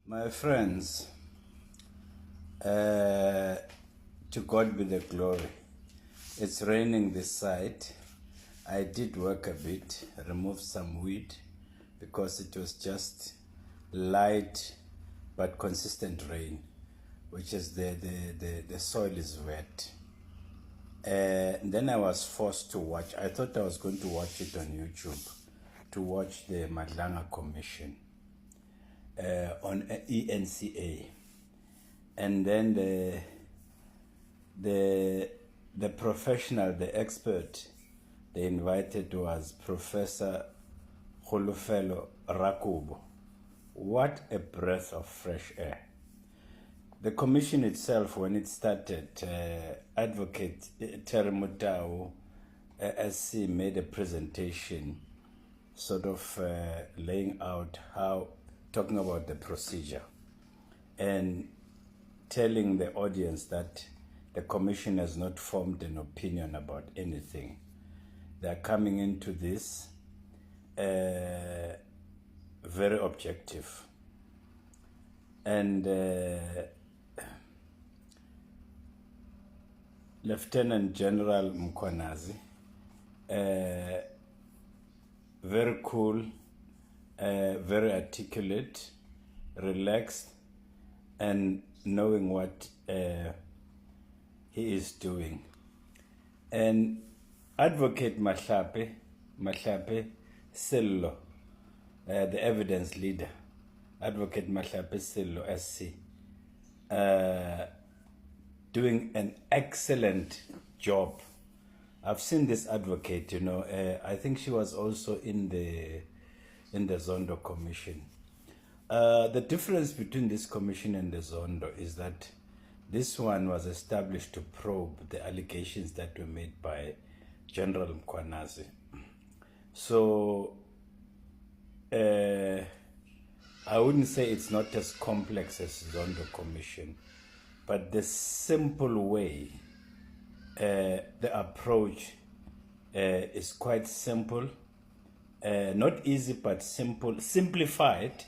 My friends, to God be the glory. It's raining this side. I did work a bit, remove some weed because it was just light but consistent rain, which is the soil is wet. Then I was forced to watch. I thought I was going to watch it on YouTube, to watch the Madlanga Commission on ENCA, and then the professional, the expert they invited was Professor Golofelo Rakubo. What a breath of fresh air. The commission itself, when it started, Advocate Terry Mutau SC made a presentation sort of laying out how, talking about the procedure and telling the audience that the commission has not formed an opinion about anything. They are coming into this very objective. And Lieutenant General uMkhwanazi, very cool, very articulate, relaxed, and knowing what he is doing. And Advocate Mahlape Sello, the evidence leader, Advocate Mahlape Sello SC, doing an excellent job. I've seen this advocate, I think she was also in the Zondo Commission. The difference between this commission and the Zondo is that this one was established to probe the allegations that were made by General uMkhwanazi. So I wouldn't say it's not as complex as Zondo Commission, but the simple way, the approach is quite simple, not easy but simple, simplified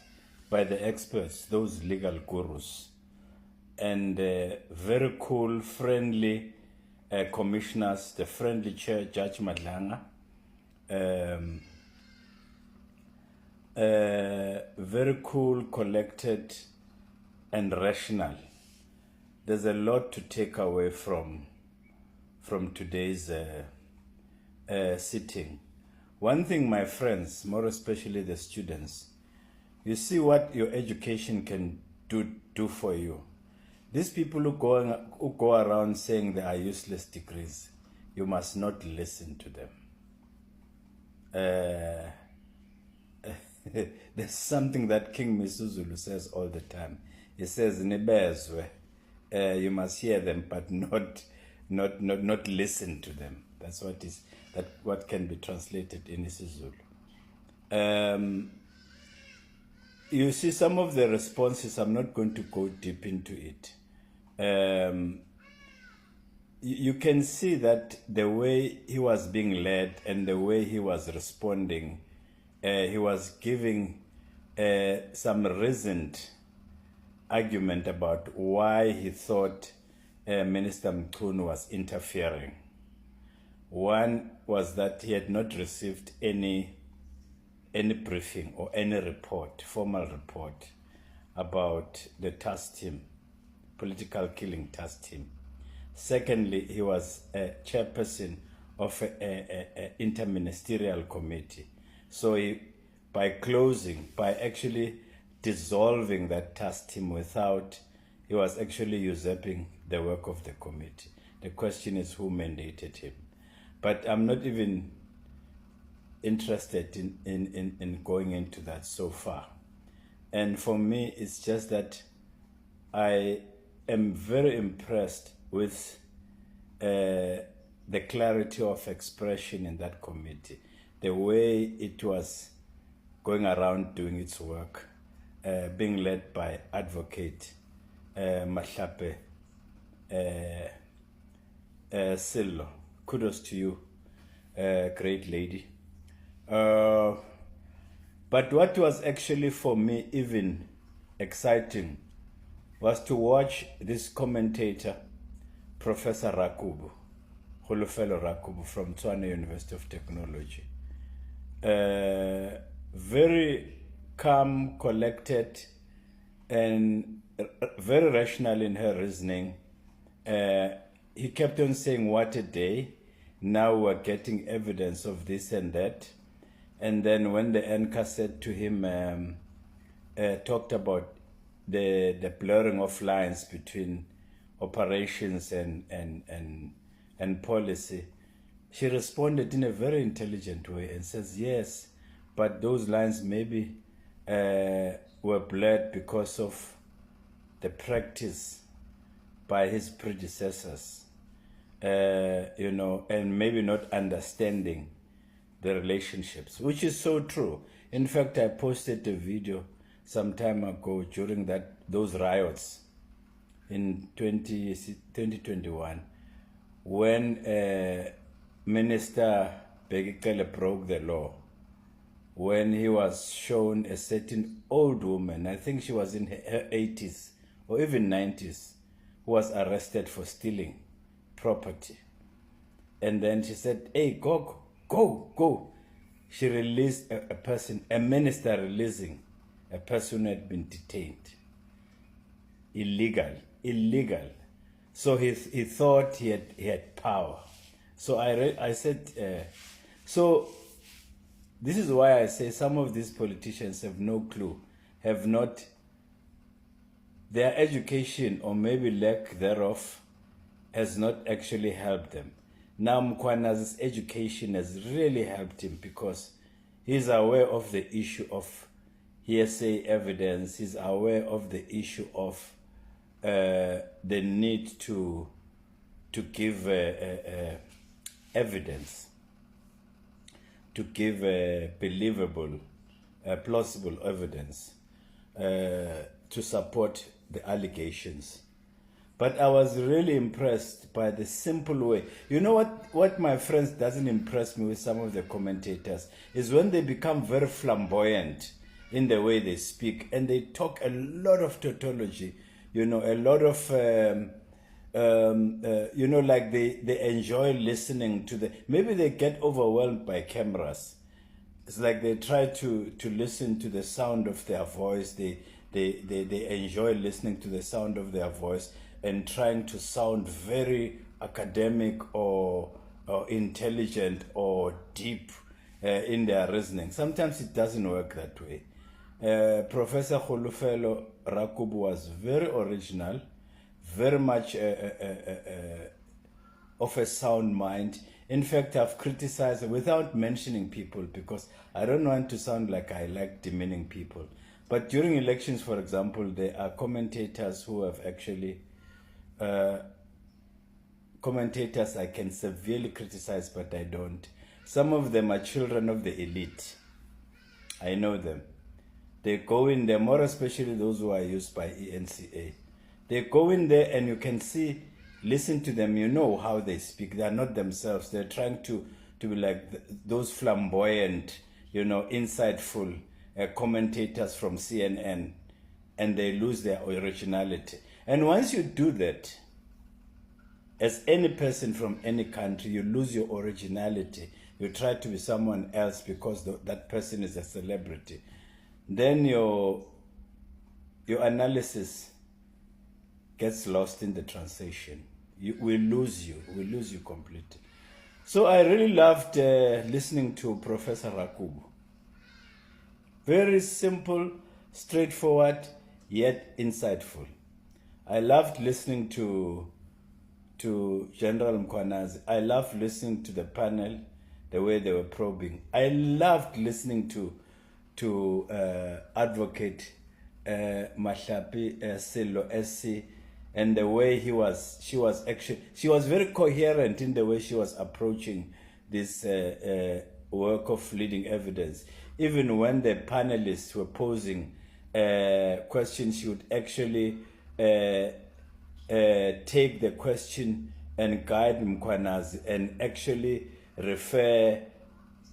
by the experts, those legal gurus, and very cool, friendly commissioners, the friendly chair, Judge Madlanga, very cool, collected, and rational. There's a lot to take away from today's sitting. One thing, my friends, more especially the students, you see what your education can do for you. These people who go around saying they are useless degrees, you must not listen to them. There's something that King Misuzulu says all the time. He says, "Nibezwe." You must hear them, but not listen to them. That's what can be translated in isiZulu. You see some of the responses. I'm not going to go deep into it. You can see that the way he was being led and the way he was responding, he was giving some reasoned argument about why he thought Minister Mchunu was interfering. One was that he had not received any briefing or any report, formal report, about the task team, political killing task team. Secondly, he was a chairperson of an interministerial committee. So by actually dissolving that task team he was actually usurping the work of the committee. The question is who mandated him. But I'm not even interested in going into that so far. And for me, it's just that I am very impressed with the clarity of expression in that committee, the way it was going around doing its work, being led by Advocate Mahlape Sello. Kudos to you, great lady. But what was actually for me even exciting was to watch this commentator, Professor Rakubu, Khulufelo Rakubu from Tshwane University of Technology. Very calm, collected, and very rational in her reasoning. He kept on saying, what a day. Now we're getting evidence of this and that. And then when the anchor said to him, talked about the blurring of lines between operations and policy, she responded in a very intelligent way and says, yes, but those lines maybe were blurred because of the practice by his predecessors, and maybe not understanding the relationships, which is so true. In fact, I posted a video some time ago during those riots in 2021 when Minister Bekele broke the law, when he was shown a certain old woman, I think she was in her 80s or even 90s, who was arrested for stealing property. And then she said, hey, go. She released a person, a minister releasing a person who had been detained. Illegal. So he thought he had power. So I said, so this is why I say some of these politicians have no clue, their education or maybe lack thereof has not actually helped them. Now uMkhwanazi's education has really helped him because he's aware of the issue of hearsay evidence. He's aware of the issue of the need to give evidence, to give believable, plausible evidence to support the allegations. But I was really impressed by the simple way. You know what my friends doesn't impress me with some of the commentators is when they become very flamboyant in the way they speak and they talk a lot of tautology, a lot of, like they enjoy listening to maybe they get overwhelmed by cameras. It's like they try to listen to the sound of their voice. They enjoy listening to the sound of their voice and trying to sound very academic or intelligent or deep in their reasoning. Sometimes it doesn't work that way. Professor Khulufelo Rakubu was very original, very much of a sound mind. In fact, I've criticized without mentioning people because I don't want to sound like I like demeaning people. But during elections, for example, there are commentators who have actually commentators I can severely criticize, but I don't. Some of them are children of the elite. I know them. They go in there, more especially those who are used by ENCA. They go in there and you can see, listen to them, you know how they speak. They are not themselves. They're trying to be like those flamboyant, insightful commentators from CNN, and they lose their originality. And once you do that, as any person from any country, you lose your originality. You try to be someone else because that person is a celebrity. Then your analysis gets lost in the translation. We lose you completely. So I really loved listening to Professor Rakubu. Very simple, straightforward, yet insightful. I loved listening to General uMkhwanazi. I loved listening to the panel, the way they were probing. I loved listening to Advocate Mahlapi Sello SC, and the way she was very coherent in the way she was approaching this work of leading evidence. Even when the panelists were posing questions, she would actually take the question and guide uMkhwanazi and actually refer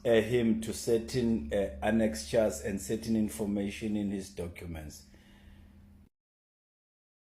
him to certain annexures and certain information in his documents.